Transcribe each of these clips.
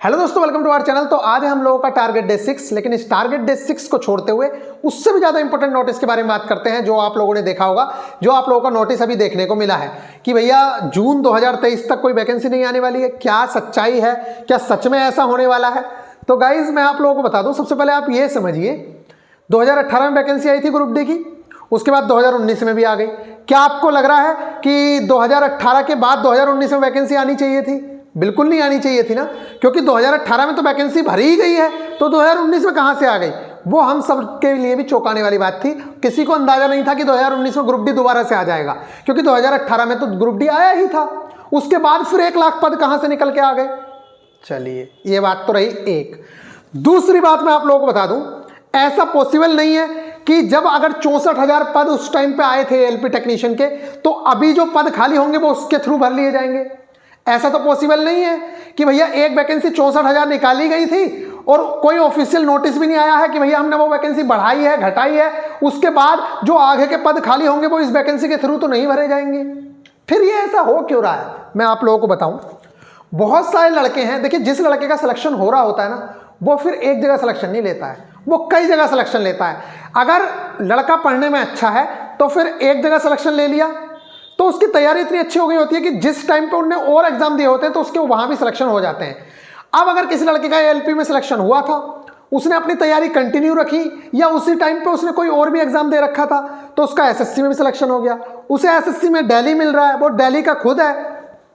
Hello दोस्तों, welcome to our channel. तो आज है हम लोगों का टारगेट डे 6, लेकिन इस टारगेट डे 6 को छोड़ते हुए उससे भी ज्यादा इंपॉर्टेंट नोटिस के बारे में बात करते हैं, जो आप लोगों ने देखा होगा, जो आप लोगों का नोटिस अभी देखने को मिला है कि भैया जून 2023 तक कोई वैकेंसी नहीं आने वाली है। क्या सच्चाई है? क्या सच में ऐसा होने वाला है? तो गाइज मैं आप लोगों को बता दूं, सबसे पहले आप ये समझिए 2018 में वैकेंसी आई थी ग्रुप डी की, उसके बाद 2019 में भी आ गई। क्या आपको लग रहा है कि 2018 के बाद 2019 में वैकेंसी आनी चाहिए थी? बिल्कुल नहीं आनी चाहिए थी ना, क्योंकि 2018 में तो वैकेंसी भरी ही गई है, तो 2019 में कहां से आ गई? वो हम सब के लिए भी चौंकाने वाली बात थी। किसी को अंदाजा नहीं था कि 2019 में ग्रुप डी दोबारा से आ जाएगा, क्योंकि 2018 में तो ग्रुप डी आया ही था। उसके बाद फिर 1 लाख पद कहां से निकल के आ गए? चलिए, ये बात तो रही एक। दूसरी बात मैं आप लोगों को बता दूं, ऐसा पॉसिबल नहीं है कि जब अगर 64,000 पद उस टाइम पे आए थे एलपी टेक्नीशियन के, तो अभी जो पद खाली होंगे वो उसके थ्रू भर लिए जाएंगे। ऐसा तो पॉसिबल नहीं है कि भैया एक वैकेंसी 64,000 निकाली गई थी और कोई ऑफिशियल नोटिस भी नहीं आया है कि भैया हमने वो वैकेंसी बढ़ाई है, घटाई है, उसके बाद जो आगे के पद खाली होंगे वो इस वैकेंसी के थ्रू तो नहीं भरे जाएंगे। फिर ये ऐसा हो क्यों रहा है, मैं आप लोगों को बताऊं। बहुत सारे लड़के हैं, देखिए जिस लड़के का सिलेक्शन हो रहा होता है ना, वो फिर एक जगह सिलेक्शन नहीं लेता है, वो कई जगह सिलेक्शन लेता है। अगर लड़का पढ़ने में अच्छा है तो फिर एक जगह सिलेक्शन ले लिया, तो उसकी तैयारी इतनी अच्छी हो गई होती है कि जिस टाइम पे उन्होंने और एग्जाम दिए होते हैं तो उसके वहां भी सिलेक्शन हो जाते हैं। अब अगर किसी लड़के का एलपी में सिलेक्शन हुआ था, उसने अपनी तैयारी कंटिन्यू रखी, या उसी टाइम पे उसने कोई और भी एग्जाम दे रखा था, तो उसका एसएससी में भी सिलेक्शन हो गया। उसे एसएससी में दिल्ली मिल रहा है, वो दिल्ली का खुद है,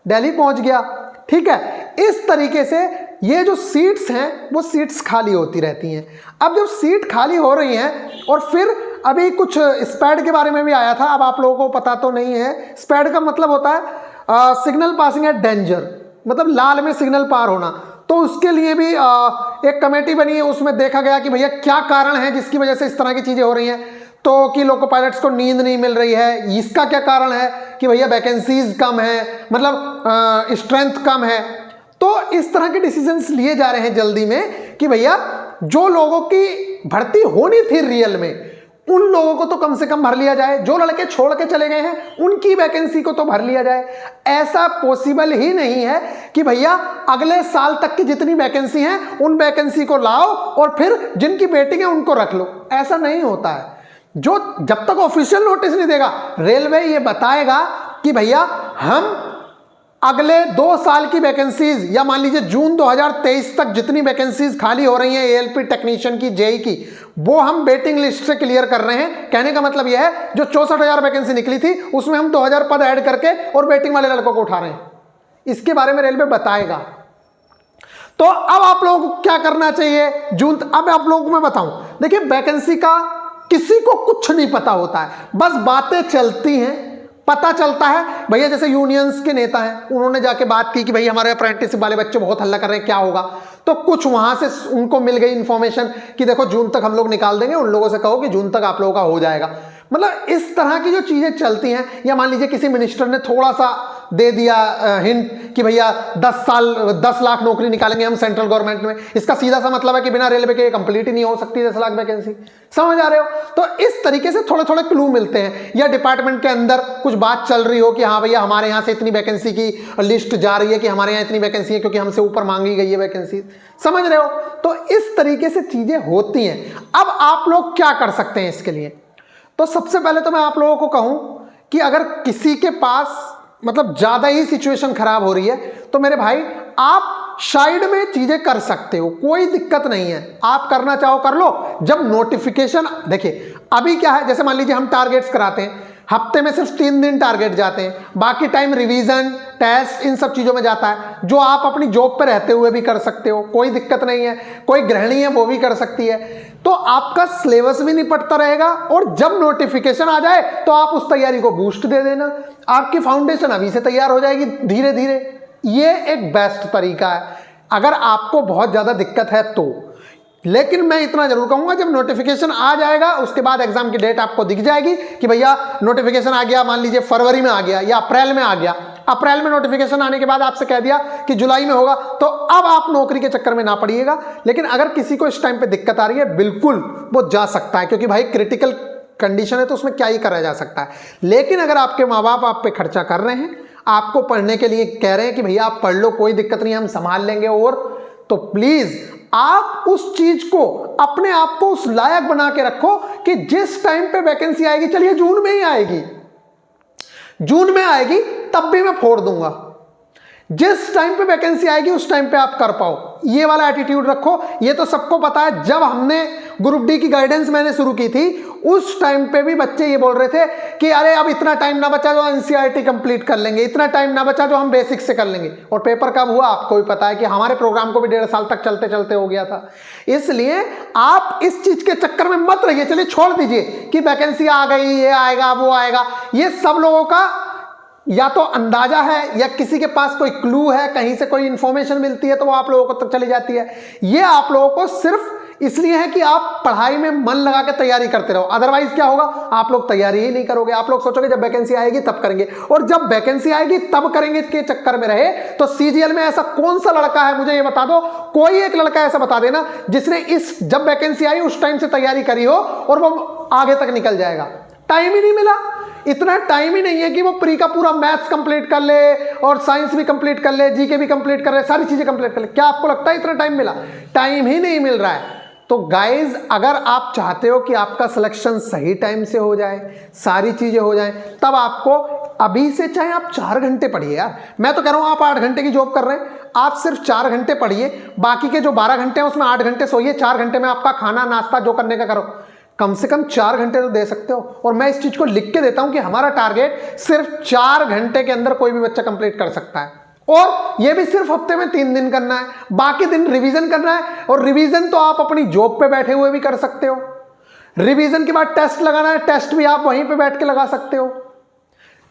दिल्ली पहुंच गया। ठीक है, इस तरीके से ये जो सीट्स हैं वो सीट्स खाली होती रहती हैं। अब जब सीट खाली हो रही हैं, और फिर अभी कुछ स्पैड के बारे में भी आया था, अब आप लोगों को पता तो नहीं है। स्पैड का मतलब होता है सिग्नल पासिंग एट डेंजर, मतलब लाल में सिग्नल पार होना। तो उसके लिए भी एक कमेटी बनी है, उसमें देखा गया कि भैया क्या कारण है जिसकी वजह से इस तरह की चीजें हो रही हैं। तो कि लोको पायलट्स को नींद नहीं मिल रही है, इसका क्या कारण है कि भैया वैकेंसीज कम है, मतलब स्ट्रेंथ कम है। तो इस तरह के डिसीजंस लिए जा रहे हैं जल्दी में कि भैया जो लोगों की भर्ती होनी थी रियल में, उन लोगों को तो कम से कम भर लिया जाए। जो लड़के छोड़ के चले गए हैं उनकी वैकेंसी को तो भर लिया जाए। ऐसा पॉसिबल ही नहीं है कि भैया अगले साल तक की जितनी वैकेंसी है उन वैकेंसी को लाओ और फिर जिनकी वेटिंग है उनको रख लो। ऐसा नहीं होता है। जो जब तक ऑफिशियल नोटिस नहीं देगा, रेलवे ये बताएगा कि भैया हम अगले 2 साल की वैकेंसीज, या मान लीजिए जून 2023 तक जितनी वैकेंसीज खाली हो रही हैं एएलपी टेक्नीशियन की, जेई की, वो हम वेटिंग लिस्ट से क्लियर कर रहे हैं। कहने का मतलब यह है जो 64,000 वैकेंसी निकली थी उसमें हम 2,000 पद ऐड करके और वेटिंग वाले लड़कों को उठा रहे हैं। इसके बारे में रेलवे बताएगा। तो अब आप लोगों को क्या करना चाहिए जून अब आप लोगों को मैं बताऊं। देखिए, वैकेंसी का किसी को कुछ नहीं पता होता है, बस बातें चलती हैं, पता चलता है। भैया जैसे यूनियंस के नेता हैं, उन्होंने जाके बात की कि भाई हमारे अप्रेंटिसशिप वाले बच्चे बहुत हल्ला कर रहे हैं, क्या होगा। तो कुछ वहां से उनको मिल गई इंफॉर्मेशन कि देखो जून तक हम लोग निकाल देंगे, उन लोगों से कहो कि जून तक आप लोगों का हो जाएगा। मतलब इस तरह की जो चीजें चलती हैं, या मान लीजिए किसी मिनिस्टर ने थोड़ा सा दे दिया हिंट कि भैया 10 लाख नौकरी निकालेंगे हम सेंट्रल गवर्नमेंट में। इसका सीधा सा मतलब है कि बिना रेलवे के कंप्लीट ही नहीं हो सकती 10 लाख वैकेंसी। समझ आ रहे हो? तो इस तरीके से थोड़े थोड़े क्लू मिलते हैं, या डिपार्टमेंट के अंदर कुछ बात चल रही हो कि हाँ भैया हमारे यहाँ से इतनी वैकेंसी की लिस्ट जा रही है कि हमारे यहाँ इतनी वैकेंसी है क्योंकि हमसे ऊपर मांगी गई है वैकेंसी। समझ रहे हो? तो इस तरीके से चीजें होती हैं। अब आप लोग क्या कर सकते हैं इसके लिए? तो सबसे पहले तो मैं आप लोगों को कहूं कि अगर किसी के पास मतलब ज्यादा ही सिचुएशन खराब हो रही है, तो मेरे भाई आप साइड में चीजें कर सकते हो, कोई दिक्कत नहीं है। आप करना चाहो कर लो। जब नोटिफिकेशन, देखिए अभी क्या है, जैसे मान लीजिए हम टारगेट्स कराते हैं, हफ्ते में सिर्फ 3 दिन टारगेट जाते हैं, बाकी टाइम रिवीजन, टेस्ट, इन सब चीजों में जाता है, जो आप अपनी जॉब पे रहते हुए भी कर सकते हो, कोई दिक्कत नहीं है। कोई गृहिणी है वो भी कर सकती है। तो आपका सिलेबस भी निपटता रहेगा, और जब नोटिफिकेशन आ जाए तो आप उस तैयारी को बूस्ट दे देना। आपकी फाउंडेशन अभी से तैयार हो जाएगी धीरे धीरे। ये एक बेस्ट तरीका है अगर आपको बहुत ज्यादा दिक्कत है तो। लेकिन मैं इतना जरूर कहूंगा, जब नोटिफिकेशन आ जाएगा उसके बाद एग्जाम की डेट आपको दिख जाएगी कि भैया नोटिफिकेशन आ गया, मान लीजिए फरवरी में आ गया या अप्रैल में आ गया। अप्रैल में नोटिफिकेशन आने के बाद आपसे कह दिया कि जुलाई में होगा, तो अब आप नौकरी के चक्कर में ना पड़िएगा। लेकिन अगर किसी को इस टाइम पे दिक्कत आ रही है, बिल्कुल वो जा सकता है, क्योंकि भाई क्रिटिकल कंडीशन है तो उसमें क्या ही करा जा सकता है। लेकिन अगर आपके माँ बाप आप पे खर्चा कर रहे हैं, आपको पढ़ने के लिए कह रहे हैं कि भैया आप पढ़ लो, कोई दिक्कत नहीं, हम संभाल लेंगे, और तो प्लीज आप उस चीज को अपने आप को उस लायक बना के रखो कि जिस टाइम पे वैकेंसी आएगी, चलिए जून में ही आएगी, जून में आएगी तब भी मैं फोड़ दूंगा, जिस टाइम पे वैकेंसी आएगी उस टाइम पे आप कर पाओ, ये वाला एटीट्यूड रखो। ये तो सबको पता है, जब हमने ग्रुप डी की गाइडेंस मैंने शुरू की थी उस टाइम पे भी बच्चे ये बोल रहे थे कि अरे अब इतना टाइम ना बचा जो एनसीईआरटी कंप्लीट कर लेंगे, इतना टाइम ना बचा जो हम बेसिक से कर लेंगे। और पेपर कब हुआ आपको भी पता है कि हमारे प्रोग्राम को भी 1.5 साल तक चलते चलते हो गया था। इसलिए आप इस चीज के चक्कर में मत रहिए, चलिए छोड़ दीजिए कि वैकेंसी आ गई, ये आएगा वो आएगा। ये सब लोगों का या तो अंदाजा है या किसी के पास कोई क्लू है, कहीं से कोई इंफॉर्मेशन मिलती है तो वो आप लोगों को तक चली जाती है। ये आप लोगों को सिर्फ इसलिए है कि आप पढ़ाई में मन लगा के तैयारी करते रहो, अदरवाइज क्या होगा, आप लोग तैयारी ही नहीं करोगे। आप लोग सोचोगे जब वैकेंसी आएगी तब करेंगे, और जब वैकेंसी आएगी तब करेंगे के चक्कर में रहे तो सीजीएल में ऐसा कौन सा लड़का है, मुझे ये बता दो, कोई एक लड़का ऐसा बता देना जिसने इस जब वैकेंसी आई उस टाइम से तैयारी करी हो और वो आगे तक निकल जाएगा। टाइम ही नहीं मिला, इतना टाइम ही नहीं है कि वो प्री का पूरा मैथ्स कंप्लीट कर ले और साइंस भी कंप्लीट कर ले, जीके भी कंप्लीट कर ले, सारी चीजें कंप्लीट कर ले। क्या आपको लगता है इतना टाइम मिला? टाइम ही नहीं मिल रहा है। तो गाइज अगर आप चाहते हो कि आपका सिलेक्शन सही टाइम से हो जाए, सारी चीजें हो जाएं, तब आपको अभी से चाहे आप 4 घंटे पढ़िए यार, मैं तो कह रहा हूं आप 8 घंटे की जॉब कर रहे हैं, आप सिर्फ 4 घंटे पढ़िए, बाकी के जो 12 घंटे हैं उसमें 8 घंटे सोइए, 4 घंटे में आपका खाना नाश्ता जो करने का करो, कम से कम 4 घंटे तो दे सकते हो। और मैं इस चीज को लिख के देता हूं कि हमारा टारगेट सिर्फ 4 घंटे के अंदर कोई भी बच्चा कंप्लीट कर सकता है, और यह भी सिर्फ हफ्ते में 3 दिन करना है, बाकी दिन रिवीजन करना है। और रिवीजन तो आप अपनी जॉब पे बैठे हुए भी कर सकते हो, रिवीजन के बाद टेस्ट लगाना है, टेस्ट भी आप वहीं पे बैठ के लगा सकते हो,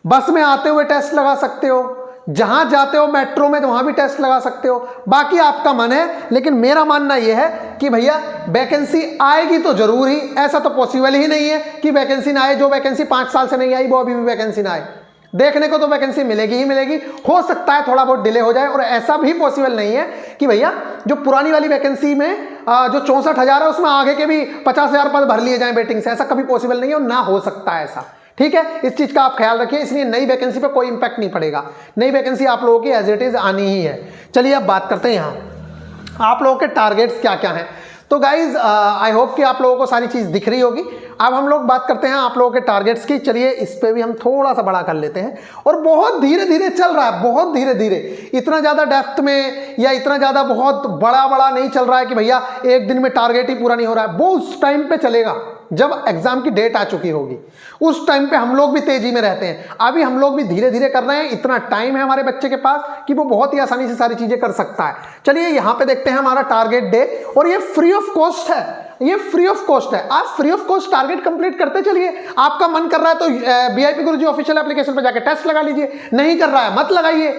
बस में आते हुए टेस्ट लगा सकते हो, जहां जाते हो मेट्रो में तो वहां भी टेस्ट लगा सकते हो, बाकी आपका मन है। लेकिन मेरा मानना यह है कि भैया वैकेंसी आएगी तो जरूर ही, ऐसा तो पॉसिबल ही नहीं है कि वैकेंसी ना आए। जो वैकेंसी 5 साल से नहीं आई वो अभी भी वैकेंसी ना आए, देखने को तो वैकेंसी मिलेगी ही मिलेगी। हो सकता है थोड़ा बहुत डिले हो जाए, और ऐसा भी पॉसिबल नहीं है कि भैया जो पुरानी वाली वैकेंसी में जो 64,000 है उसमें आगे के भी 50,000 पद भर लिए जाएं वेटिंग से, ऐसा कभी पॉसिबल नहीं है और ना हो सकता है ऐसा। ठीक है, इस चीज का आप ख्याल रखिए। इसलिए नई वैकेंसी पे कोई इंपैक्ट नहीं पड़ेगा, नई वैकेंसी आप लोगों की एज इट इज आनी ही है। चलिए अब बात करते हैं यहाँ आप लोगों के टारगेट्स क्या क्या हैं। तो गाइज आई होप कि आप लोगों को सारी चीज दिख रही होगी। अब हम लोग बात करते हैं आप लोगों के टारगेट्स की। चलिए इस पे भी हम थोड़ा सा बड़ा कर लेते हैं, और बहुत धीरे धीरे चल रहा है, बहुत धीरे धीरे, इतना ज्यादा डेप्थ में या इतना ज्यादा बहुत बड़ा बड़ा नहीं चल रहा है कि भैया एक दिन में टारगेट ही पूरा नहीं हो रहा है। वो उस टाइम पे चलेगा जब एग्जाम की डेट आ चुकी होगी, उस टाइम पे हम लोग भी तेजी में रहते हैं। अभी हम लोग भी धीरे धीरे कर रहे हैं, इतना टाइम है हमारे बच्चे के पास कि वो बहुत ही आसानी से सारी चीजें कर सकता है। चलिए यहाँ पे देखते हैं हमारा टारगेट डे, और ये फ्री ऑफ कॉस्ट है, ये फ्री ऑफ कॉस्ट है। आप free of cost target complete करते चलिए। आपका मन कर रहा है तो वीआईपी गुरुजी ऑफिशियल एप्लीकेशन पर जाकर टेस्ट लगा लीजिए, नहीं कर रहा है मत लगाइए,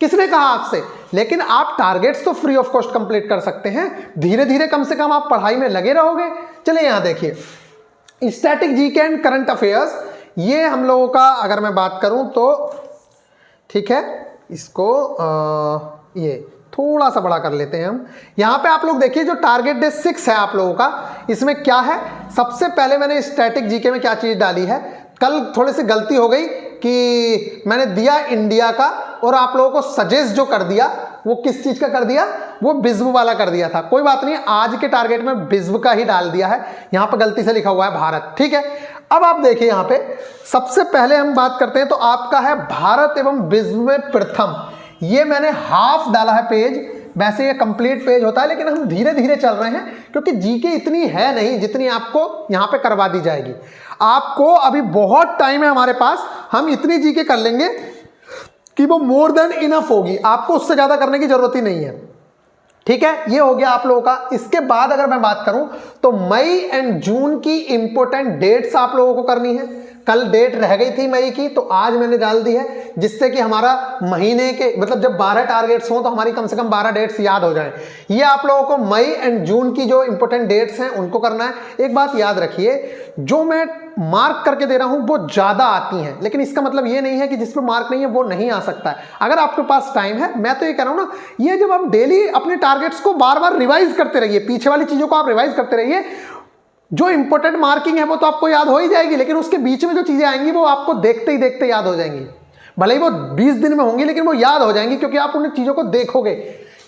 किसने कहा आपसे। लेकिन आप टारगेट्स तो फ्री ऑफ कॉस्ट कंप्लीट कर सकते हैं, धीरे धीरे कम से कम आप पढ़ाई में लगे रहोगे। चलिए यहाँ देखिए static GK and current affairs, ये हम लोगों का अगर मैं बात करूं तो ठीक है, इसको ये थोड़ा सा बड़ा कर लेते हैं हम। यहाँ पे आप लोग देखिए जो टारगेट डे 6 है आप लोगों का, इसमें क्या है, सबसे पहले मैंने स्टैटिक जीके में क्या चीज़ डाली है, कल थोड़ी सी गलती हो गई कि मैंने दिया इंडिया का और आप लोगों को सजेस्ट जो कर दिया वो किस चीज़ का कर दिया, वो बिज्व वाला कर दिया था। कोई बात नहीं, आज के टारगेट में बिज्व का ही डाल दिया है, यहाँ पर गलती से लिखा हुआ है भारत। ठीक है, अब आप देखिए यहाँ पे सबसे पहले हम बात करते हैं तो आपका है भारत एवं विश्व में प्रथम। ये मैंने हाफ डाला है पेज, वैसे ये कंप्लीट पेज होता है, लेकिन हम धीरे धीरे चल रहे हैं क्योंकि जीके इतनी है नहीं जितनी आपको यहाँ पे करवा दी जाएगी। आपको अभी बहुत टाइम है हमारे पास, हम इतनी जीके कर लेंगे कि वो मोर देन इनफ होगी, आपको उससे ज्यादा करने की जरूरत ही नहीं है। ठीक है, ये हो गया आप लोगों का। इसके बाद अगर मैं बात करूं तो मई एंड जून की इंपॉर्टेंट डेट्स आप लोगों को करनी है। कल डेट रह गई थी मई की, तो आज मैंने डाल दी है, जिससे कि हमारा महीने के मतलब जब 12 टारगेट्स हों तो हमारी कम से कम 12 डेट्स याद हो जाएं। ये आप लोगों को मई एंड जून की जो इंपॉर्टेंट डेट्स हैं उनको करना है। एक बात याद रखिए, जो मैं मार्क करके दे रहा हूं वो ज्यादा आती हैं, लेकिन इसका मतलब ये नहीं है कि जिस पे मार्क नहीं है वो नहीं आ सकता है। अगर आपके पास टाइम है, मैं तो ये कह रहा हूं ना, ये जब आप डेली अपने टारगेट्स को बार बार रिवाइज करते रहिए, पीछे वाली चीजों को आप रिवाइज करते रहिए, जो इंपॉर्टेंट मार्किंग है वो तो आपको याद हो ही जाएगी, लेकिन उसके बीच में जो चीजें आएंगी वो आपको देखते ही देखते याद हो जाएंगी। भले ही वो 20 दिन में होंगी लेकिन वो याद हो जाएंगी क्योंकि आप उन चीजों को देखोगे।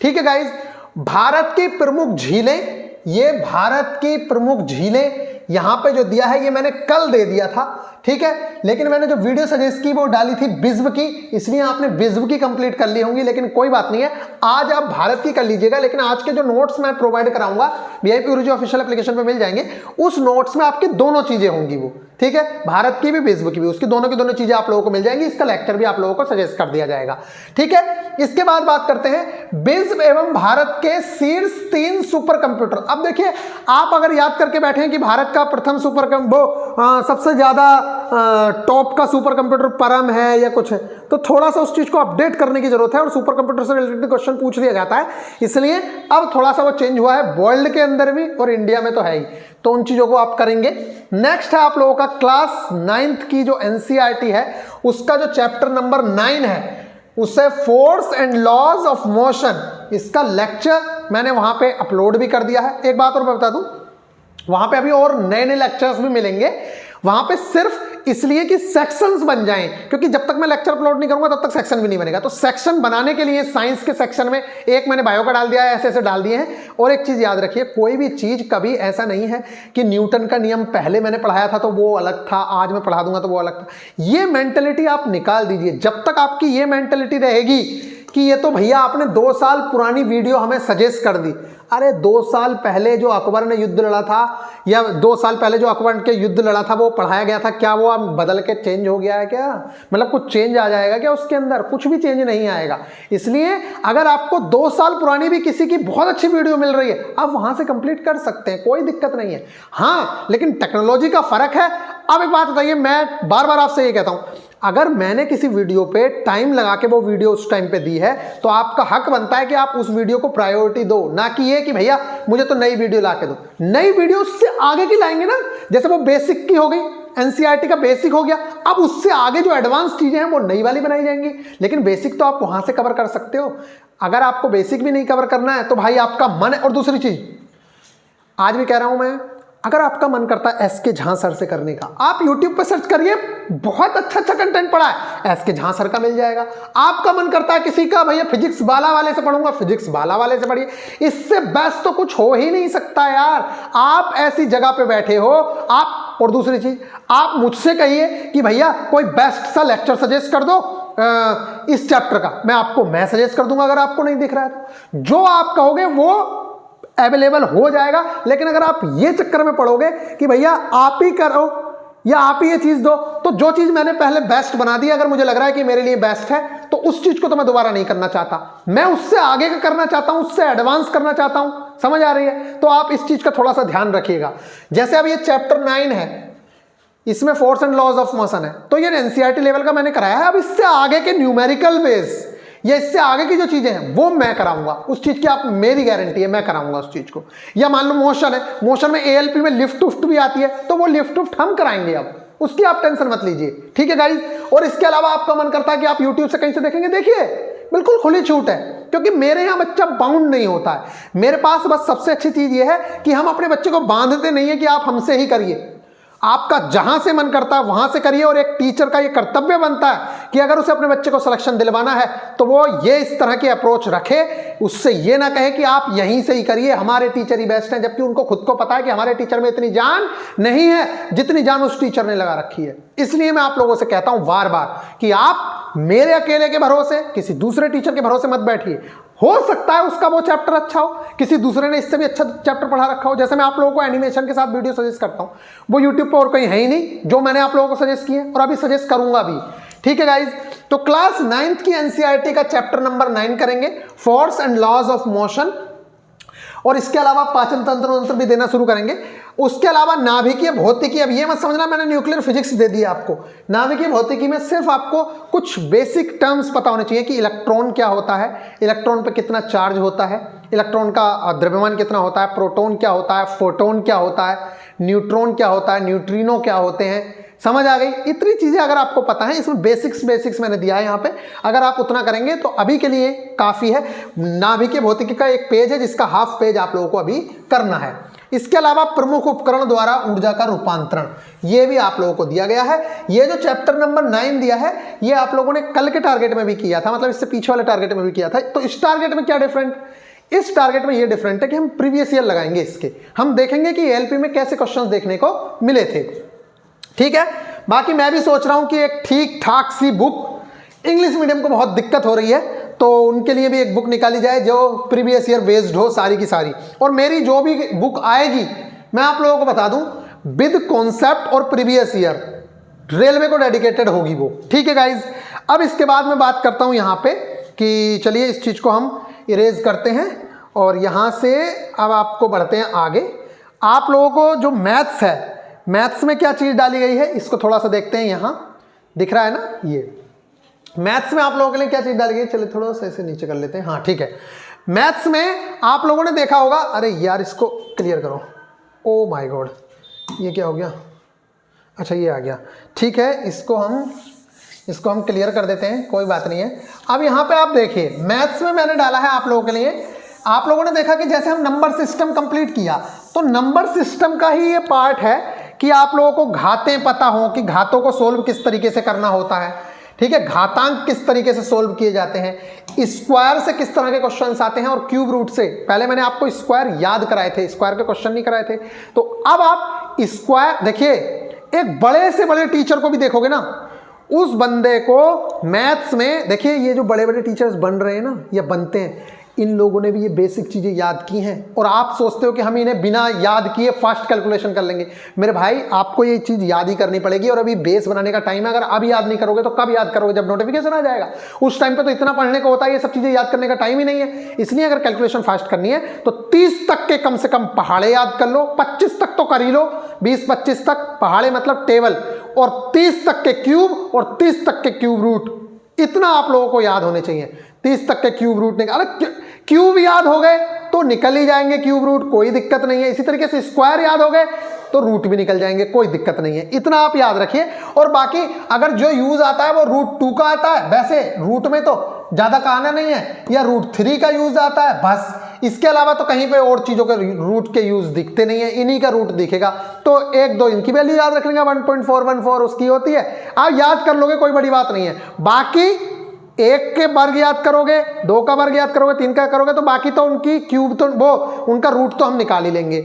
ठीक है गाइज, भारत की प्रमुख झीलें, ये भारत की प्रमुख झीलें यहां पे जो दिया है ये मैंने कल दे दिया था, ठीक है, लेकिन मैंने जो वीडियो सजेस्ट की वो डाली थी विश्व की, इसलिए आपने विश्व की कंप्लीट कर ली होंगी, लेकिन कोई बात नहीं है, आज आप भारत की कर लीजिएगा। लेकिन आज के जो नोट्स मैं प्रोवाइड कराऊंगा वीआईपी गुरुजी ऑफिशियल एप्लीकेशन पे मिल जाएंगे, उस नोट्स में आपकी दोनों चीजें होंगी वो, ठीक है, भारत की भी विश्व की भी, उसकी दोनों की दोनों चीजें आप लोगों को मिल जाएंगी। इसका लेक्चर भी आप लोगों को सजेस्ट कर दिया जाएगा, ठीक है। इसके बाद बात करते हैं विश्व एवं भारत के शीर्ष 3 सुपर कंप्यूटर। अब देखिए, आप अगर याद करके बैठे हैं कि भारत का प्रथम सुपर सबसे ज्यादा टॉप का सुपर कंप्यूटर परम है या कुछ है, तो थोड़ा सा उस चीज को अपडेट करने की जरूरत है, और सुपर कंप्यूटर से रिलेटेड क्वेश्चन पूछ लिया जाता है, इसलिए अब थोड़ा सा वो चेंज हुआ है, वर्ल्ड के अंदर भी और इंडिया में तो है ही, तो उन चीजों को आप करेंगे। नेक्स्ट है आप लोगों का क्लास 9th की जो एनसीईआरटी है, उसका जो चैप्टर नंबर 9 है, उसे force and laws of motion, इसका लेक्चर मैंने वहां पे अपलोड भी कर दिया है। एक बात और मैं बता दूं, वहां पे अभी और नए नए लेक्चर्स भी मिलेंगे, वहां पे सिर्फ इसलिए कि सेक्शंस बन जाएं, क्योंकि जब तक मैं लेक्चर अपलोड नहीं करूंगा तब तक सेक्शन भी नहीं बनेगा। तो सेक्शन बनाने के लिए साइंस के सेक्शन में एक मैंने बायो का डाल दिया है, ऐसे ऐसे डाल दिए हैं। और एक चीज याद रखिए, कोई भी चीज कभी ऐसा नहीं है कि न्यूटन का नियम पहले मैंने पढ़ाया था तो वो अलग था, आज मैं पढ़ा दूंगा तो वो अलग था। ये मेंटेलिटी आप निकाल दीजिए। जब तक आपकी ये मेंटेलिटी रहेगी कि ये तो भैया आपने 2 साल पुरानी वीडियो हमें सजेस्ट कर दी, अरे 2 साल पहले जो अकबर ने युद्ध लड़ा था, या 2 साल पहले जो अकबर के युद्ध लड़ा था वो पढ़ाया गया था, क्या वो अब बदल के चेंज हो गया है क्या? मतलब कुछ चेंज आ जाएगा क्या उसके अंदर? कुछ भी चेंज नहीं आएगा। इसलिए अगर आपको 2 साल पुरानी भी किसी की बहुत अच्छी वीडियो मिल रही है, आप वहां से कंप्लीट कर सकते हैं, कोई दिक्कत नहीं है। हाँ, लेकिन टेक्नोलॉजी का फर्क है। अब एक बात बताइए, मैं बार बार आपसे ये कहता हूं, अगर मैंने किसी वीडियो पे टाइम लगा के वो वीडियो उस टाइम पे दी है, तो आपका हक बनता है कि आप उस वीडियो को प्रायोरिटी दो, ना कि ये कि भैया मुझे तो नई वीडियो ला के दो। नई वीडियो उससे आगे की लाएंगे ना, जैसे वो बेसिक की हो गई, एनसीईआरटी का बेसिक हो गया, अब उससे आगे जो एडवांस चीजें हैं वो नई वाली बनाई जाएंगी। लेकिन बेसिक तो आप वहां से कवर कर सकते हो। अगर आपको बेसिक भी नहीं कवर करना है तो भाई आपका मन है। और दूसरी चीज आज भी कह रहा हूं मैं, अगर आपका मन करता है एसके झा सर से करने का, आप YouTube पे सर्च करिए, बहुत अच्छा अच्छा कंटेंट पड़ा है, एसके झा सर का मिल जाएगा। आपका मन करता है किसी का भैया फिजिक्स बाला वाले से पढ़ूंगा, फिजिक्स बाला वाले से पढ़िए। इससे बेस्ट तो कुछ हो ही नहीं सकता यार। आप ऐसी जगह पे बैठे हो आप। और दूसरी चीज, आप मुझसे कहिए कि भैया कोई बेस्ट सा लेक्चर सजेस्ट कर दो इस चैप्टर का, मैं सजेस्ट कर दूंगा। अगर आपको नहीं दिख रहा है तो जो आप कहोगे वो अवेलेबल हो जाएगा। लेकिन अगर आप ये चक्कर में पड़ोगे कि भैया आप ही करो या आप ही ये चीज दो, तो जो चीज मैंने पहले बेस्ट बना दी, अगर मुझे लग रहा है कि मेरे लिए बेस्ट है, तो उस चीज को तो मैं दोबारा नहीं करना चाहता। मैं उससे आगे का करना चाहता हूं, उससे एडवांस करना चाहता हूं। समझ आ रही है? तो आप इस चीज का थोड़ा सा ध्यान रखिएगा। जैसे अब ये चैप्टर 9 है, इसमें force and laws of motion है, तो ये एनसीईआरटी लेवल का मैंने कराया है। अब इससे आगे के न्यूमेरिकल बेस या इससे आगे की जो चीजें हैं वो मैं कराऊंगा। उस चीज की आप मेरी गारंटी है, मैं कराऊंगा उस चीज को। या मान लो मोशन है, मोशन में एएलपी में लिफ्ट उफ्ट भी आती है, तो वो लिफ्ट उफ्ट हम कराएंगे। अब उसकी आप टेंशन मत लीजिए, ठीक है गाइस। और इसके अलावा आपका मन करता है कि आप यूट्यूब से कहीं से देखेंगे, देखिए बिल्कुल खुली छूट है, क्योंकि मेरे यहाँ बच्चा बाउंड नहीं होता है। मेरे पास बस सबसे अच्छी चीज ये है कि हम अपने बच्चे को बांधते नहीं है कि आप हमसे ही करिए। आपका जहां से मन करता है वहां से करिए। और एक टीचर का ये कर्तव्य बनता है कि अगर उसे अपने बच्चे को सिलेक्शन दिलवाना है तो वो ये इस तरह की अप्रोच रखे, उससे ये ना कहे कि आप यहीं से ही करिए, हमारे टीचर ही बेस्ट हैं, जबकि उनको खुद को पता है कि हमारे टीचर में इतनी जान नहीं है जितनी जान उस टीचर ने लगा रखी है। इसलिए मैं आप लोगों से कहता हूं बार बार कि आप मेरे अकेले के भरोसे किसी दूसरे टीचर के भरोसे मत बैठिए। हो सकता है उसका वो चैप्टर अच्छा हो, किसी दूसरे ने इससे भी अच्छा चैप्टर पढ़ा रखा हो। जैसे मैं आप लोगों को एनिमेशन के साथ वीडियो सजेस्ट करता हूं, वो यूट्यूब पर और कहीं है ही नहीं जो मैंने आप लोगों को सजेस्ट किए और अभी सजेस्ट करूंगा भी, ठीक है गाइज। तो क्लास 9th की एनसीईआरटी का चैप्टर नंबर 9 करेंगे, force and laws of motion. और इसके अलावा पाचन तंत्र भी देना शुरू करेंगे। उसके अलावा नाभिकीय भौतिकी, अब ये मत समझना मैंने न्यूक्लियर फिजिक्स दे दी आपको। नाभिकीय भौतिकी में सिर्फ आपको कुछ बेसिक टर्म्स पता होने चाहिए कि इलेक्ट्रॉन क्या होता है, इलेक्ट्रॉन पे कितना चार्ज होता है, इलेक्ट्रॉन का द्रव्यमान कितना होता है, प्रोटॉन क्या होता है, फोटोन क्या होता है, न्यूट्रॉन क्या होता है, न्यूट्रिनो क्या होते हैं। समझ आ गई? इतनी चीजें अगर आपको पता है, इसमें बेसिक्स मैंने दिया है यहाँ पे, अगर आप उतना करेंगे तो अभी के लिए काफी है। नाभिकीय भौतिकी का एक पेज है जिसका हाफ पेज आप लोगों को अभी करना है। इसके अलावा प्रमुख उपकरण द्वारा ऊर्जा का रूपांतरण, ये भी आप लोगों को दिया गया है। ये जो चैप्टर नंबर 9 दिया है, ये आप लोगों ने कल के टारगेट में भी किया था, मतलब इससे पीछे वाले टारगेट में भी किया था। तो इस टारगेट में क्या डिफरेंट, इस टारगेट में ये डिफरेंट है कि हम प्रीवियस ईयर लगाएंगे इसके, हम देखेंगे कि एएलपी में कैसे क्वेश्चंस देखने को मिले थे। ठीक है, बाकी मैं भी सोच रहा हूं कि एक ठीक ठाक सी बुक, इंग्लिश मीडियम को बहुत दिक्कत हो रही है तो उनके लिए भी एक बुक निकाली जाए जो प्रीवियस ईयर बेस्ड हो सारी की सारी। और मेरी जो भी बुक आएगी मैं आप लोगों को बता दूं विद कॉन्सेप्ट और प्रीवियस ईयर, रेलवे को डेडिकेटेड होगी वो। ठीक है गाइज, अब इसके बाद मैं बात करता हूं यहां पे कि चलिए इस चीज को हम इरेज करते हैं और यहां से अब आपको बढ़ते हैं आगे। आप लोगों को जो मैथ्स है, मैथ्स में क्या चीज डाली गई है इसको थोड़ा सा देखते हैं। यहां दिख रहा है ना, ये मैथ्स में आप लोगों के लिए क्या चीज डाली गई, चलिए थोड़ा सा ऐसे नीचे कर लेते हैं। हाँ ठीक है, मैथ्स में आप लोगों ने देखा होगा, अरे यार इसको क्लियर करो, ओ माय गॉड ये क्या हो गया, अच्छा ये आ गया। ठीक है, इसको हम क्लियर कर देते हैं, कोई बात नहीं है। अब यहाँ पे आप देखिए मैथ्स में मैंने डाला है आप लोगों के लिए, आप लोगों ने देखा कि जैसे हम नंबर सिस्टम कंप्लीट किया तो नंबर सिस्टम का ही ये पार्ट है कि आप लोगों को घातें पता हो कि घातों को सोल्व किस तरीके से करना होता है। ठीक है, घातांक किस तरीके से सोल्व किए जाते हैं, स्क्वायर से किस तरह के क्वेश्चंस आते हैं और क्यूब रूट से। पहले मैंने आपको स्क्वायर याद कराए थे, स्क्वायर के क्वेश्चन नहीं कराए थे। तो अब आप स्क्वायर देखिए, एक बड़े से बड़े टीचर को भी देखोगे ना, उस बंदे को मैथ्स में देखिए, ये जो बड़े बड़े टीचर्स बन रहे हैं ना या बनते हैं, इन लोगों ने भी ये बेसिक चीजें याद की हैं और आप सोचते हो कि हम इन्हें बिना याद किए फास्ट कैलकुलेशन कर लेंगे। मेरे भाई आपको ये चीज याद ही करनी पड़ेगी और अभी बेस बनाने का टाइम है। अगर अब याद नहीं करोगे तो कब याद करोगे, जब नोटिफिकेशन आ जाएगा। उस टाइम पे तो इतना पढ़ने को होता है, ये सब चीजें याद करने का टाइम ही नहीं है। इसलिए अगर कैलकुलेशन फास्ट करनी है तो 30 तक के कम से कम पहाड़े याद कर लो, 25 तक तो कर ही लो, 20-25 तक पहाड़े मतलब टेबल, और 30 तक के क्यूब और 30 तक के क्यूब रूट, इतना आप लोगों को याद होने चाहिए। 30 तक के क्यूब रूट निकाल, क्यूब याद हो गए तो निकल ही जाएंगे क्यूब रूट, कोई दिक्कत नहीं है। इसी तरीके से स्क्वायर याद हो गए तो रूट भी निकल जाएंगे, कोई दिक्कत नहीं है। इतना आप याद रखिए। और बाकी अगर जो यूज आता है वो रूट 2 का आता है, वैसे रूट में तो ज्यादा कहना नहीं है, या रूट 3 का यूज आता है बस। इसके अलावा तो कहीं पे और चीजों के रूट के यूज दिखते नहीं है, इन्हीं का रूट दिखेगा। तो 1-2 इनकी वैल्यू याद रख लेंगे, 1.414 उसकी होती है, आप याद कर लोगे, कोई बड़ी बात नहीं है। बाकी 1 के वर्ग याद करोगे, 2 का वर्ग याद करोगे, 3 का करोगे तो बाकी तो उनकी क्यूब तो वो उनका रूट तो हम निकाल ही लेंगे।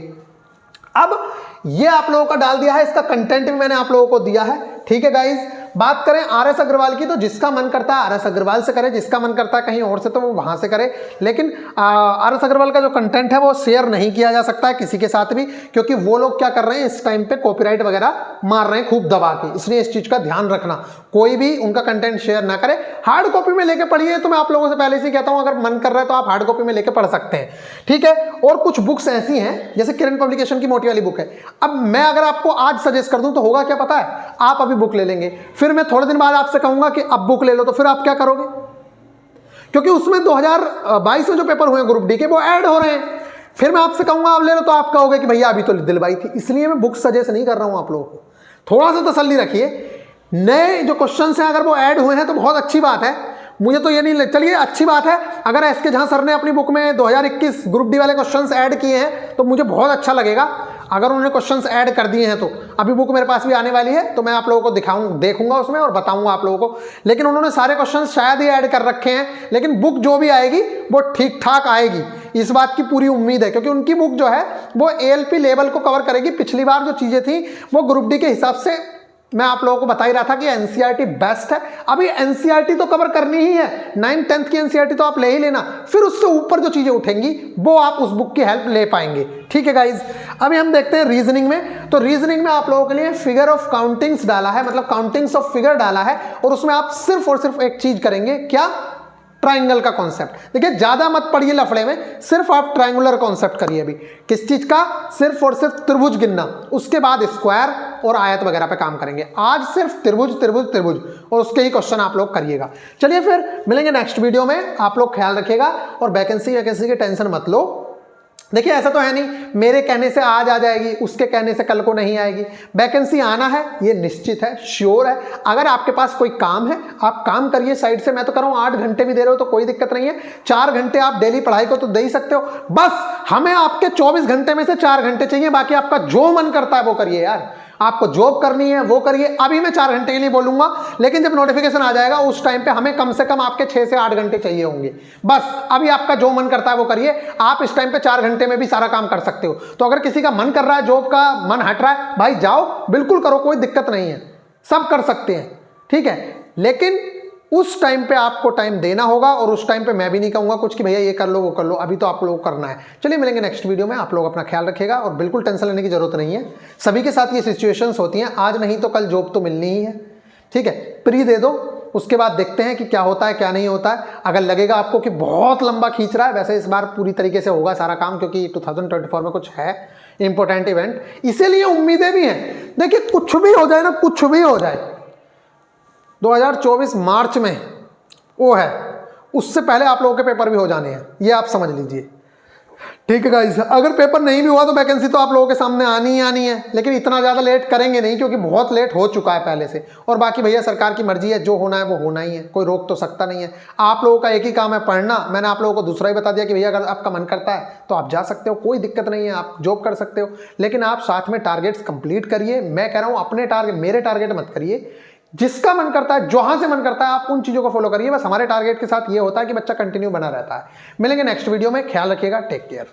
अब ये आप लोगों का डाल दिया है, इसका कंटेंट भी मैंने आप लोगों को दिया है। ठीक है गाइज, बात करें आरएस अग्रवाल की तो जिसका मन करता है आरएस अग्रवाल से करे, जिसका मन करता है कहीं और से तो वो वहां से करे। लेकिन आरएस अग्रवाल का जो कंटेंट है वो शेयर नहीं किया जा सकता है किसी के साथ भी, क्योंकि वो लोग क्या कर रहे हैं इस टाइम पे कॉपीराइट वगैरह मार रहे हैं खूब दबा के। इसलिए इस चीज का ध्यान रखना, कोई भी उनका कंटेंट शेयर ना करे। हार्ड कॉपी में लेके पढ़िए, तो मैं आप लोगों से पहले से कहता हूं अगर मन कर रहा है तो आप हार्ड कॉपी में लेके पढ़ सकते हैं। ठीक है, और कुछ बुक्स ऐसी हैं जैसे किरण पब्लिकेशन की मोटी वाली बुक है। अब मैं अगर आपको आज सजेस्ट कर दूं तो होगा क्या पता है, आप अभी बुक ले लेंगे, फिर मैं थोड़े दिन बाद आपसे कहूंगा कि अब बुक ले लो, तो फिर आप क्या करोगे? क्योंकि उसमें 2022 में जो पेपर हुए ग्रुप डी के वो ऐड हो रहे हैं। फिर मैं आपसे कहूंगा आप ले लो, तो आप कहोगे कि भैया अभी तो दिलवाई थी। इसलिए मैं बुक सजेस्ट नहीं कर रहा हूं आप लोगों को, थोड़ा सा तसल्ली रखिए। नए जो क्वेश्चंस हैं अगर वो ऐड हुए हैं तो बहुत अच्छी बात है, मुझे तो ये नहीं, चलिए अच्छी बात है। अगर एस के झा सर ने अपनी बुक में 2021 ग्रुप डी वाले क्वेश्चंस ऐड किए हैं तो मुझे बहुत अच्छा लगेगा। अगर उन्होंने क्वेश्चंस ऐड कर दिए हैं तो अभी बुक मेरे पास भी आने वाली है, तो मैं आप लोगों को देखूंगा उसमें और बताऊंगा आप लोगों को। लेकिन उन्होंने सारे क्वेश्चंस शायद ही ऐड कर रखे हैं, लेकिन बुक जो भी आएगी वो ठीक ठाक आएगी, इस बात की पूरी उम्मीद है। क्योंकि उनकी बुक जो है वो एएलपी लेवल को कवर करेगी। पिछली बार जो चीजें थी वो ग्रुप डी के हिसाब से मैं आप लोगों को बता ही रहा था कि एनसीईआरटी बेस्ट है। अभी एनसीईआरटी तो कवर करनी ही है, 9th 10th की एनसीईआरटी तो आप ले ही लेना, फिर उससे ऊपर जो चीजें उठेंगी वो आप उस बुक की हेल्प ले पाएंगे। ठीक है गाइज, अभी हम देखते हैं रीजनिंग में। तो रीजनिंग में आप लोगों के लिए फिगर ऑफ काउंटिंग्स डाला है, मतलब काउंटिंग्स ऑफ फिगर डाला है, और उसमें आप सिर्फ और सिर्फ एक चीज करेंगे, क्या? ट्राइंगल का कॉन्सेप्ट। देखिए ज्यादा मत पढ़िए लफड़े में, सिर्फ आप ट्राइंगुलर कॉन्सेप्ट करिए अभी। किस चीज का? सिर्फ और सिर्फ त्रिभुज गिनना, उसके बाद स्क्वायर और आयत वगैरह पे काम करेंगे। आज सिर्फ त्रिभुज त्रिभुज त्रिभुज और उसके ही क्वेश्चन आप लोग करिएगा। चलिए फिर मिलेंगे नेक्स्ट वीडियो में, आप लोग ख्याल रखिएगा और वैकेंसी की टेंशन मत लो। देखिए ऐसा तो है नहीं मेरे कहने से आज आ जाएगी, उसके कहने से कल को नहीं आएगी। वैकेंसी आना है ये निश्चित है, श्योर है। अगर आपके पास कोई काम है आप काम करिए साइड से। मैं तो कर रहा हूँ 8 घंटे भी दे रहे हो तो कोई दिक्कत नहीं है, 4 घंटे आप डेली पढ़ाई को तो दे ही सकते हो। बस हमें आपके 24 घंटे में से 4 घंटे चाहिए, बाकी आपका जो मन करता है वो करिए यार। आपको जॉब करनी है वो करिए। अभी मैं 4 घंटे के लिए बोलूंगा, लेकिन जब नोटिफिकेशन आ जाएगा उस टाइम पे हमें कम से कम आपके 6 से 8 घंटे चाहिए होंगे। बस अभी आपका जो मन करता है वो करिए। आप इस टाइम पे 4 घंटे में भी सारा काम कर सकते हो। तो अगर किसी का मन कर रहा है, जॉब का मन हट रहा है, भाई जाओ, बिल्कुल करो, कोई दिक्कत नहीं है, सब कर सकते हैं, ठीक है। लेकिन उस टाइम पे आपको टाइम देना होगा, और उस टाइम पे मैं भी नहीं कहूंगा कुछ कि भैया ये कर लो वो कर लो, अभी तो आप लोगों को करना है। चलिए मिलेंगे नेक्स्ट वीडियो में। आप लोग अपना ख्याल रखिएगा और बिल्कुल टेंशन लेने की जरूरत नहीं है। सभी के साथ ये सिचुएशंस होती हैं, आज नहीं तो कल जॉब तो मिलनी ही है, ठीक है। प्री दे दो, उसके बाद देखते हैं कि क्या होता है क्या नहीं होता है। अगर लगेगा आपको कि बहुत लंबा खींच रहा है, वैसे इस बार पूरी तरीके से होगा सारा काम, क्योंकि 2024 में कुछ है इंपॉर्टेंट इवेंट, इसीलिए उम्मीदें भी हैं। देखिए कुछ भी हो जाए ना, कुछ भी हो जाए, 2024 मार्च में वो है, उससे पहले आप लोगों के पेपर भी हो जाने हैं, ये आप समझ लीजिए, ठीक है गाइस। अगर पेपर नहीं भी हुआ तो वैकेंसी तो आप लोगों के सामने आनी ही आनी है, लेकिन इतना ज़्यादा लेट करेंगे नहीं, क्योंकि बहुत लेट हो चुका है पहले से। और बाकी भैया सरकार की मर्जी है, जो होना है वो होना ही है, कोई रोक तो सकता नहीं है। आप लोगों का एक ही काम है, पढ़ना। मैंने आप लोगों को दूसरा ही बता दिया कि भैया अगर आपका मन करता है तो आप जा सकते हो, कोई दिक्कत नहीं है, आप जॉब कर सकते हो, लेकिन आप साथ में टारगेट्स कंप्लीट करिए। मैं कह रहा हूँ अपने टारगेट, मेरे टारगेट मत करिए। जिसका मन करता है, जहां से मन करता है, आप उन चीज़ों को फॉलो करिए। बस हमारे टारगेट के साथ ये होता है कि बच्चा कंटिन्यू बना रहता है। मिलेंगे नेक्स्ट वीडियो में, ख्याल रखिएगा, टेक केयर।